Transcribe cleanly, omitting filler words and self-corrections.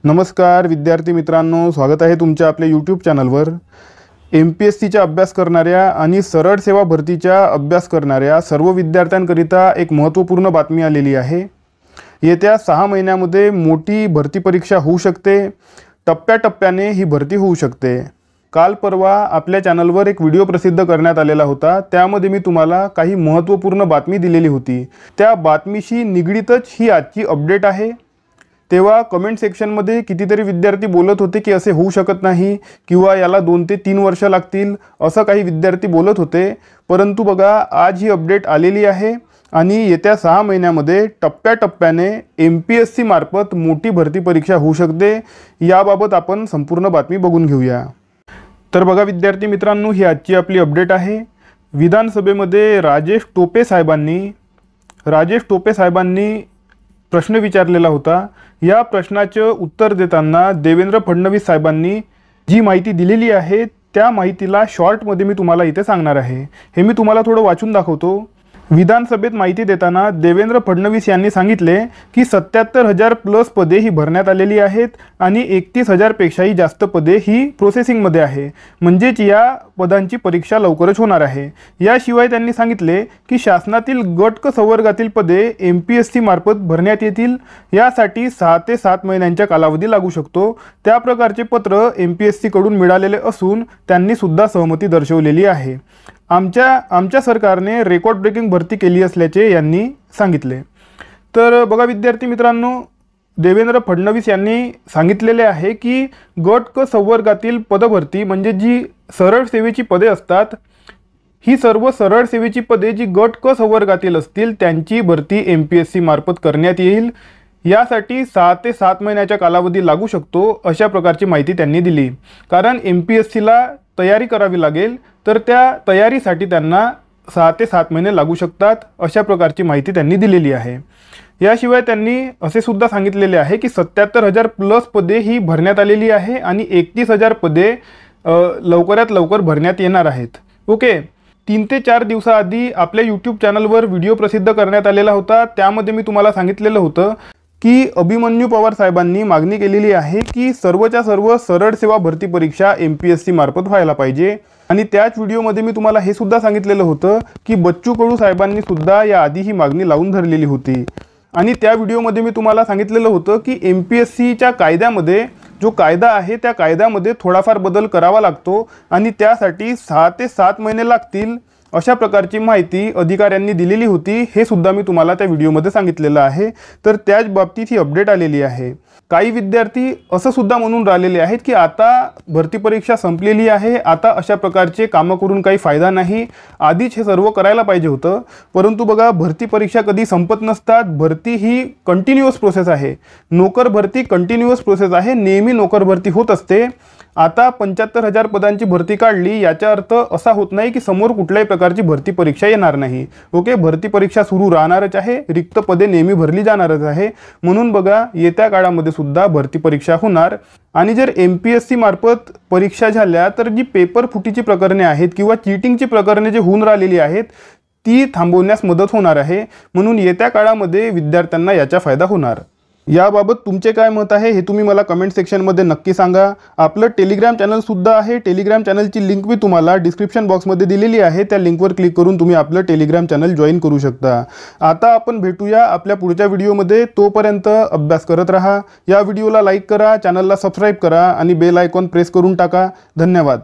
नमस्कार विद्यार्थी मित्रांनो, स्वागत आहे तुमच्या आपल्या यूट्यूब चॅनलवर। MPSCचा अभ्यास करणाऱ्या आणि सरळ सेवा भरतीचा अभ्यास करणाऱ्या सर्व विद्यार्थ्यांकरिता एक महत्त्वपूर्ण बातमी आलेली आहे। येत्या 6 महिन्यामध्ये मोठी भरती परीक्षा होऊ शकते। टप्प्याटप्प्याने ही भरती होऊ शकते। काल परवा आपल्या चॅनलवर एक व्हिडिओ प्रसिद्ध करण्यात आलेला होता। त्यामध्ये मी तुम्हाला काही महत्त्वपूर्ण बातमी दिलेली होती। त्या बातमीशी निगडीतच ही आजची अपडेट आहे। तेव्हा कमेंट सेक्शनमध्ये कितीतरी विद्यार्थी बोलत होते की असे होऊ शकत नाही किंवा याला 2 ते 3 वर्ष लागतील असं काही विद्यार्थी बोलत होते। परंतु बघा, आज ही अपडेट आलेली आहे आणि येत्या 6 महिन्यामध्ये टप्प्याटप्प्याने MPSC मार्फत मोठी भरती परीक्षा होऊ शकते। याबाबत आपण संपूर्ण बातमी बघून घेऊया। तर बघा विद्यार्थी मित्रांनो, ही आजची आपली अपडेट आहे। विधानसभेमध्ये राजेश टोपे साहेबांनी प्रश्न विचारलेला होता। या प्रश्नाचे उत्तर देताना देवेंद्र फडणवीस साहेबांनी जी माहिती दिलेली आहे त्या माहितीला शॉर्टमध्ये मी तुम्हाला इथे सांगणार आहे। हे मी तुम्हाला थोडं वाचून दाखवतो। विधानसभेत माहिती देताना देवेंद्र फडणवीस यांनी सांगितले की 77,000 प्लस पदे ही भरण्यात आलेली आहेत आणि 31,000 पेक्षाही जास्त पदे ही प्रोसेसिंगमध्ये आहे। म्हणजेच या पदांची परीक्षा लवकरच होणार आहे। याशिवाय त्यांनी सांगितले की शासनातील गट क संवर्गातील पदे MPSC मार्फत भरण्यात येतील। यासाठी 6 ते 7 महिन्यांचा कालावधी लागू शकतो। त्या प्रकारचे पत्र MPSC कडून मिळालेले असून त्यांनी सुद्धा सहमती दर्शवलेली आहे। आमच्या सरकारने रेकॉर्ड ब्रेकिंग भरती केली असल्याचे यांनी सांगितले। तर बघा विद्यार्थी मित्रांनो, देवेंद्र फडणवीस यांनी सांगितलेले आहे की गट क संवर्गातील पदभरती म्हणजे जी सरळ सेवेची पदे असतात, ही सर्व सरळ सेवेची पदे जी गट क संवर्गातील असतील त्यांची भरती MPSC मार्फत करण्यात येईल। यासाठी 6 ते 7 महिन्याचा कालावधी लागू शकतो अशा प्रकारची माहिती त्यांनी दिली। कारण MPSCला तयारी करावी लागेल, तर त्या तयारीसाठी त्यांना 6 ते 7 महिने लागू शकतात अशा प्रकारची माहिती त्यांनी दिलेली आहे। याशिवाय त्यांनी असे सुद्धा सांगितलेले आहे की 77,000 प्लस पदे ही भरण्यात आलेली आहे आणि 31,000 पदे लवकरात लवकर भरण्यात येणार आहेत। ओके, 3 ते 4 दिवसाआधी आपल्या यूट्यूब चॅनलवर व्हिडिओ प्रसिद्ध करण्यात आलेला होता। त्यामध्ये मी तुम्हाला सांगितलेलं होतं की अभिमन्यू पवार साहेबांनी मागणी केलेली आहे की सर्वच्या सर्व सरळ सेवा भरती परीक्षा MPSC मार्फत व्हायला पाहिजे। आणि त्याच व्हिडिओमध्ये मी तुम्हाला हे सुद्धा सांगितलेलं होतं की बच्चू कडू साहेबांनी सुद्धा याआधी ही मागणी लावून धरलेली होती। आणि त्या व्हिडिओमध्ये मी तुम्हाला सांगितलेलं होतं की MPSCच्या कायद्यामध्ये जो कायदा आहे त्या कायद्यामध्ये थोडाफार बदल करावा लागतो आणि त्यासाठी 6 ते 7 महिने लागतील अशा प्रकारची माहिती अधिकाऱ्यांनी दिलेली होती। हे सुद्धा मी तुम्हाला त्या व्हिडिओमध्ये सांगितलेलं आहे। तर त्याच बाबतीत ही अपडेट आलेली आहे। काही विद्यार्थी असं सुद्धा म्हणून राहिलेले आहेत की आता भरती परीक्षा संपलेली आहे, आता अशा प्रकारचे कामं करून काही फायदा नाही, आधीच हे सर्व करायला पाहिजे होतं। परंतु बघा, भरती परीक्षा कधी संपत नसतात। भरती ही कंटिन्युअस प्रोसेस आहे। नोकर भरती कंटिन्युअस प्रोसेस आहे, नेहमी नोकर भरती होत असते। आता 75,000 पदांची भरती काढली याचा अर्थ असा होत नाही की समोर कुठल्याही प्रकारची भरती परीक्षा येणार नाही। ओके, भरती परीक्षा सुरू राहणारच आहे, रिक्त पदे नेहमी भरली जाणारच आहे। म्हणून बघा, येत्या काळामध्ये सुद्धा भरती परीक्षा होणार। आणि जर MPSC मार्फत परीक्षा झाल्या तर जी पेपर फुटीची प्रकरणे आहेत किंवा चीटिंगची प्रकरणे जे होऊन राहिलेली आहेत ती थांबवण्यास मदत होणार आहे। म्हणून येत्या काळामध्ये विद्यार्थ्यांना याचा फायदा होणार। याबाबत तुमचे काय मत आहे हे तुम्ही मला कमेंट सेक्शनमध्ये नक्की सांगा। आपलं टेलिग्राम चॅनल सुद्धा आहे। टेलिग्राम चॅनलची लिंक मी तुम्हाला डिस्क्रिप्शन बॉक्समध्ये दिलेली आहे। त्या लिंकवर क्लिक करून तुम्ही आपलं टेलिग्राम चॅनल जॉईन करू शकता। आता आपण भेटूया आपल्या पुढच्या व्हिडिओमध्ये। तोपर्यंत अभ्यास करत राहा। या व्हिडिओला लाईक करा, चॅनलला सबस्क्राईब करा आणि बेल आयकॉन प्रेस करून टाका। धन्यवाद।